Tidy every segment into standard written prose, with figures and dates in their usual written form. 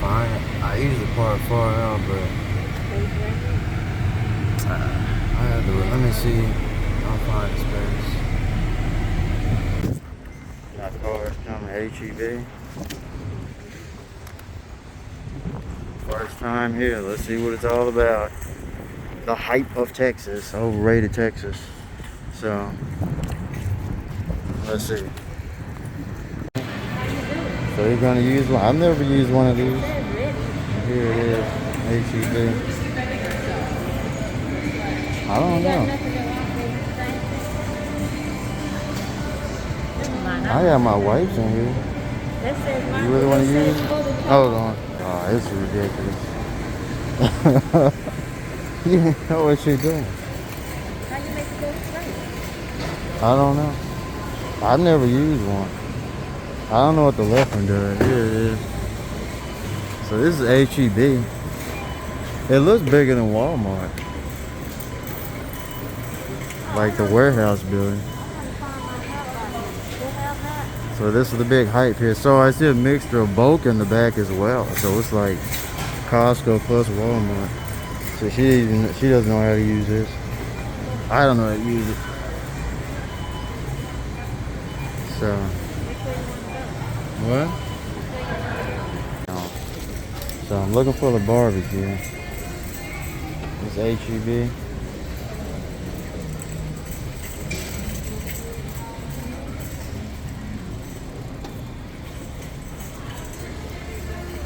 find it. I usually park far out, but I have to. Let me see. I'll find a space. My car is coming HEB. First time here. Let's see what it's all about. The hype of Texas, overrated Texas. So let's see. So you're gonna use one? I've never used one of these. Here it is, HEB. I don't know. I got my wipes in here. You really want to use it? Hold on. Oh, it's ridiculous. You know what you're doing. How you make it go straight? I don't know. I've never used one. I don't know what the left one does. Here it is. So this is HEB. It looks bigger than Walmart. Like the warehouse building. So this is the big hype here. So I see a mixture of bulk in the back as well. So it's like Costco plus Walmart. So she doesn't know how to use this. I don't know how to use it. So what? So I'm looking for the barbecue. It's HEB.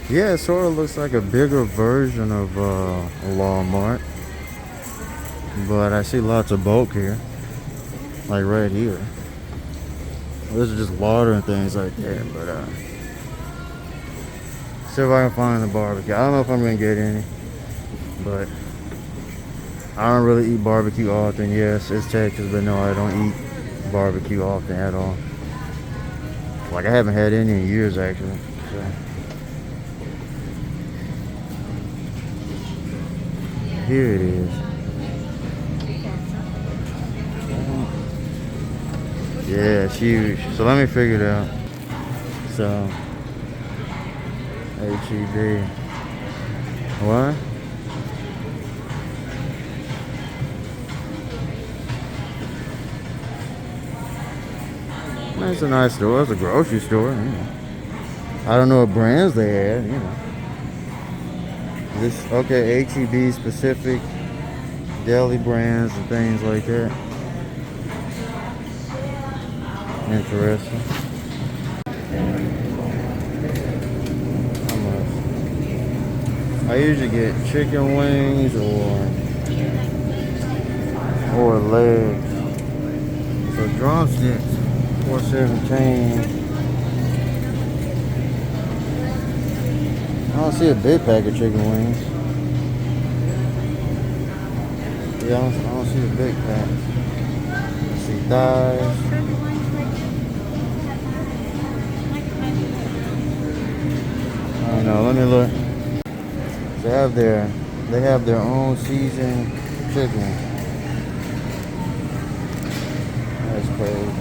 Yeah, it sort of looks like a bigger version of Walmart. But I see lots of bulk here. Like right here. This is just water and things like that. But see if I can find the barbecue. I don't know if I'm going to get any. But I don't really eat barbecue often. Yes, it's Texas, but no, I don't eat barbecue often at all. Like I haven't had any in years actually. So. Here it is. Yeah, it's huge. So let me figure it out. So HEB. What? It's a nice store. It's a grocery store. You know. I don't know what brands they had. You know. This okay, HEB specific deli brands and things like that. Interesting. How much? I usually get chicken wings or legs. So drumsticks, $4.17. I don't see a big pack of chicken wings. Yeah, I don't see a big pack. I see thighs. I don't know, let me look. They have their own seasoned chicken. That's crazy.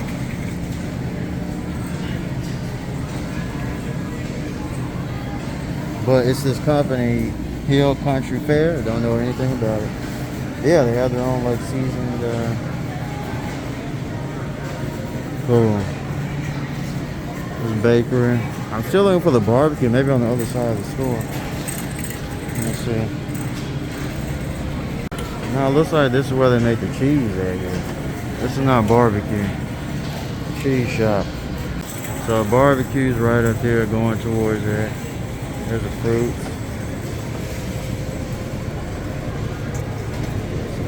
But it's this company, Hill Country Fair. I don't know anything about it. Yeah, they have their own like seasoned cool. This bakery. I'm still looking for the barbecue, maybe on the other side of the store. Let's see. Now it looks like this is where they make the cheese at here. This is not barbecue. Cheese shop. So barbecue's right up there going towards that. There's the fruits.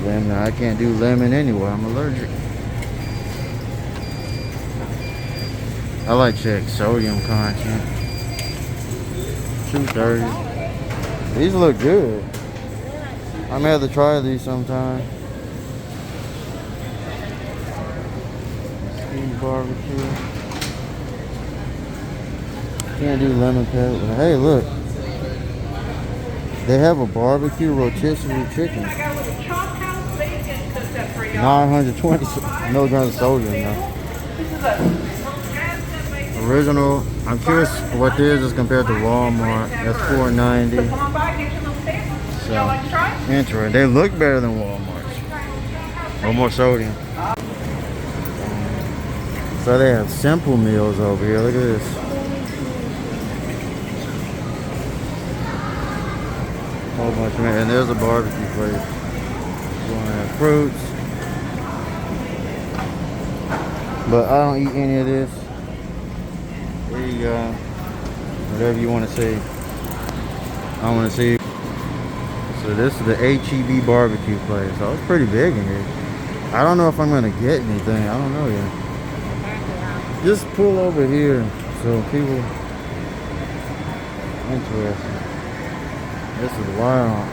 Lemon. I can't do lemon anyway. I'm allergic. I like check sodium content. 230. These look good. I may have to try these sometime. Steamed barbecue. Can't do lemon pepper. Hey, look. They have a barbecue rotisserie chicken. 920 milligrams of sodium now. Original I'm curious what this is compared to Walmart. That's $4.90. So, interesting. They look better than Walmart's. No more sodium. So they have simple meals over here. Look at this. Whole bunch of meat. And there's a barbecue place. We're gonna have fruits. But I don't eat any of this. There you go. Whatever you want to see. I want to see. So this is the HEB barbecue place. So it's pretty big in here. I don't know if I'm going to get anything. I don't know yet. Just pull over here so people. Interesting. This is wild.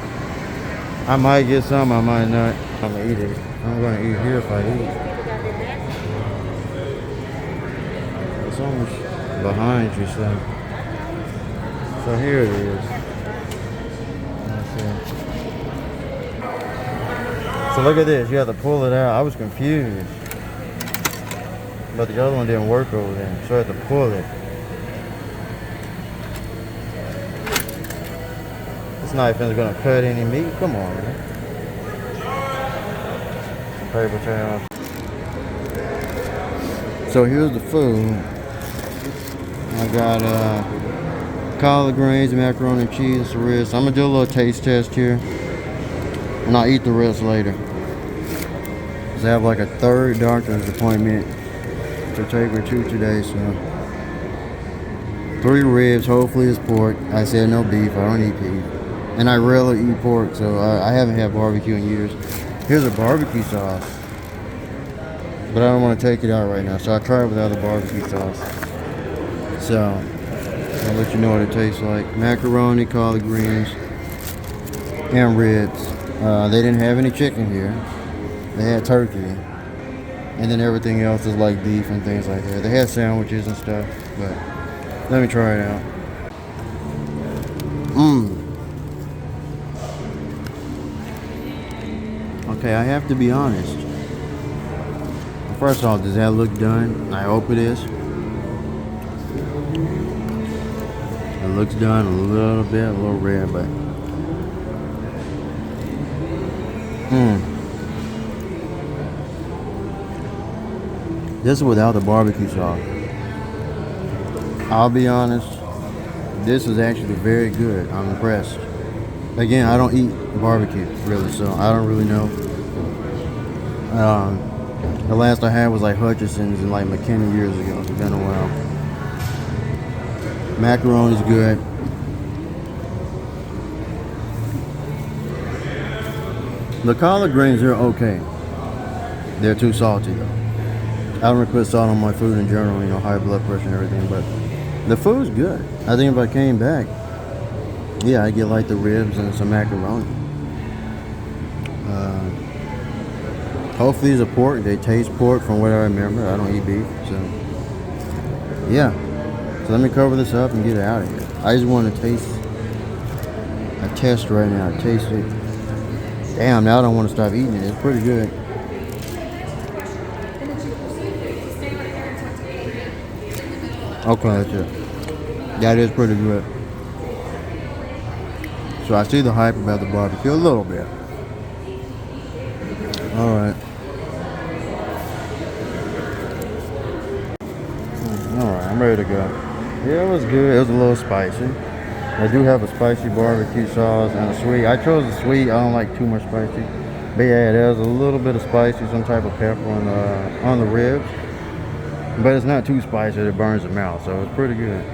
I might get some, I might not. I'm going to eat it. I'm going to eat here if I eat. It's almost behind you, so here it is. Let's see. So look at this, you have to pull it out. I was confused, but the other one didn't work over there, so I had to pull it. This knife isn't gonna cut any meat. Come on, man. Paper towel. So here's the food. I got collard greens, macaroni and cheese, the rest. I'm gonna do a little taste test here, and I'll eat the rest later. Cause I have like a third doctor's appointment to take her to today, so 3 ribs. Hopefully it's pork. I said no beef. I don't eat beef, and I rarely eat pork, so I haven't had barbecue in years. Here's a barbecue sauce, but I don't want to take it out right now, so I'll try it without the barbecue sauce. So, I'll let you know what it tastes like. Macaroni, collard greens, and ribs. They didn't have any chicken here. They had turkey. And then everything else is like beef and things like that. They had sandwiches and stuff, but let me try it out. Okay, I have to be honest. First off, does that look done? I hope it is. It looks done a little bit, a little red, but this is without the barbecue sauce. I'll be honest, this is actually very good. I'm impressed. Again, I don't eat barbecue really, so I don't really know. The last I had was like Hutchinson's and like McKinney years ago. It's been a while. Macaroni's good. The collard greens are okay. They're too salty though. I don't really put salt on my food in general, you know, high blood pressure and everything, but the food's good. I think if I came back, yeah, I'd get like the ribs and some macaroni. Hopefully these are pork. They taste pork from what I remember. I don't eat beef, so yeah. So let me cover this up and get it out of here. I just want to taste a test right now. Taste it. Damn, now I don't want to stop eating it. It's pretty good. Okay, that's it. That is pretty good. So I see the hype about the barbecue a little bit. Alright. Alright, I'm ready to go. Yeah, it was good. It was a little spicy. I do have a spicy barbecue sauce and a sweet. I chose the sweet. I don't like too much spicy. But yeah, there's a little bit of spicy, some type of pepper on the ribs. But it's not too spicy that it burns the mouth, so it's pretty good.